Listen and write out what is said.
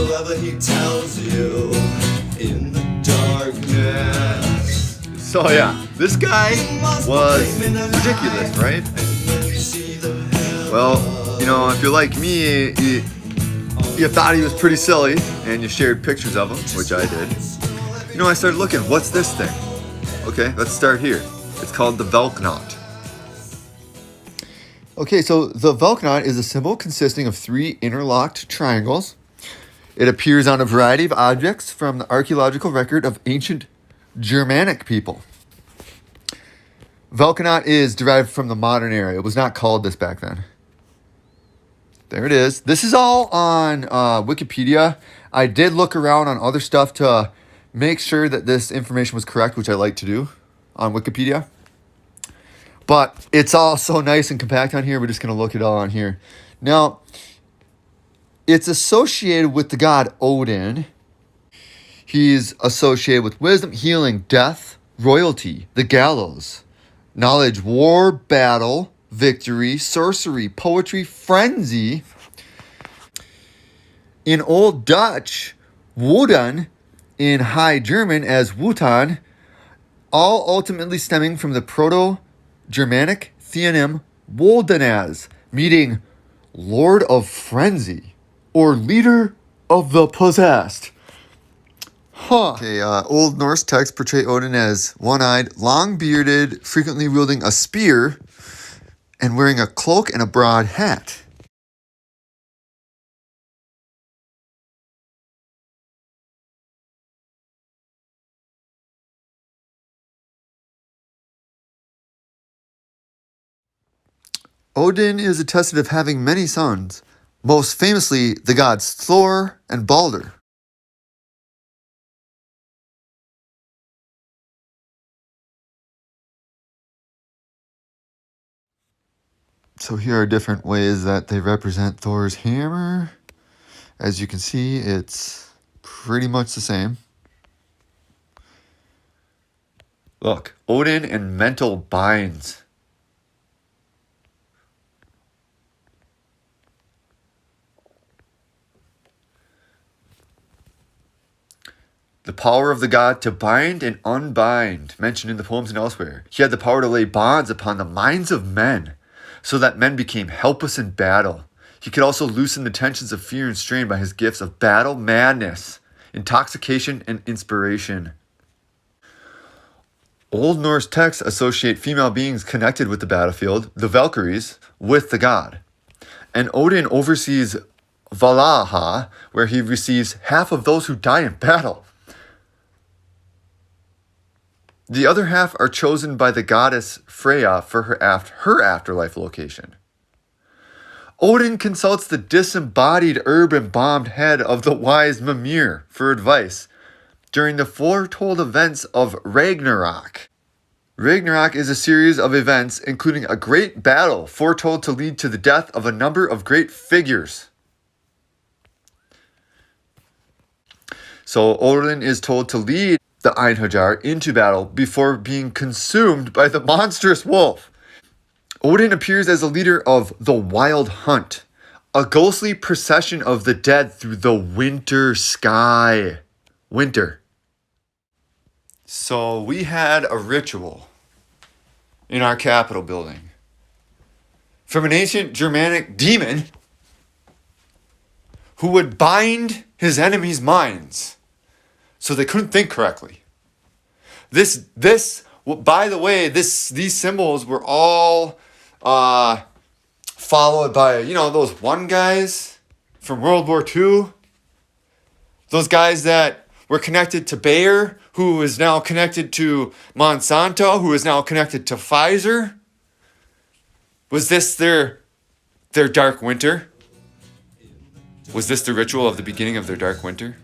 whatsoever he tells you in the darkness. So yeah, this guy was ridiculous, right? Well, you know, if you're like me, you thought he was pretty silly, and you shared pictures of him, which I did. You know, I started looking, what's this thing? Okay, let's start here. It's called the valknut. Okay, so the valknut is a symbol consisting of 3 interlocked triangles. It appears on a variety of objects from the archaeological record of ancient Germanic people. Valknut is derived from the modern era. It was not called this back then. There it is. This is all on Wikipedia. I did look around on other stuff to make sure that this information was correct, which I like to do on Wikipedia. But it's all so nice and compact on here. We're just going to look it all on here. Now, it's associated with the god Odin. He's associated with wisdom, healing, death, royalty, the gallows, knowledge, war, battle, victory, sorcery, poetry, frenzy. In Old Dutch, Woden, in High German as Wutan, all ultimately stemming from the Proto-Germanic theonym Wodenaz, meaning Lord of Frenzy, or leader of the possessed. Okay, Old Norse texts portray Odin as one-eyed, long-bearded, frequently wielding a spear, and wearing a cloak and a broad hat. Odin is attested of having many sons, most famously the gods Thor and Balder. So here are different ways that they represent Thor's hammer. As you can see, it's pretty much the same. Look, Odin and mental binds. The power of the god to bind and unbind, mentioned in the poems and elsewhere. He had the power to lay bonds upon the minds of men, so that men became helpless in battle. He could also loosen the tensions of fear and strain by his gifts of battle madness, intoxication, and inspiration. Old Norse texts associate female beings connected with the battlefield, the Valkyries, with the god. And Odin oversees Valhalla, where he receives half of those who die in battle. The other half are chosen by the goddess Freya for her afterlife location. Odin consults the disembodied herb-embalmed head of the wise Mimir for advice during the foretold events of Ragnarok. Ragnarok is a series of events including a great battle foretold to lead to the death of a number of great figures. So Odin is told to lead the Einherjar into battle before being consumed by the monstrous wolf. Odin appears as a leader of the Wild Hunt, a ghostly procession of the dead through the winter sky. Winter. So we had a ritual in our Capitol building from an ancient Germanic demon who would bind his enemies' minds so they couldn't think correctly. By the way, these symbols were all followed by, those one guys from World War II. Those guys that were connected to Bayer, who is now connected to Monsanto, who is now connected to Pfizer. Was this their dark winter? Was this the ritual of the beginning of their dark winter?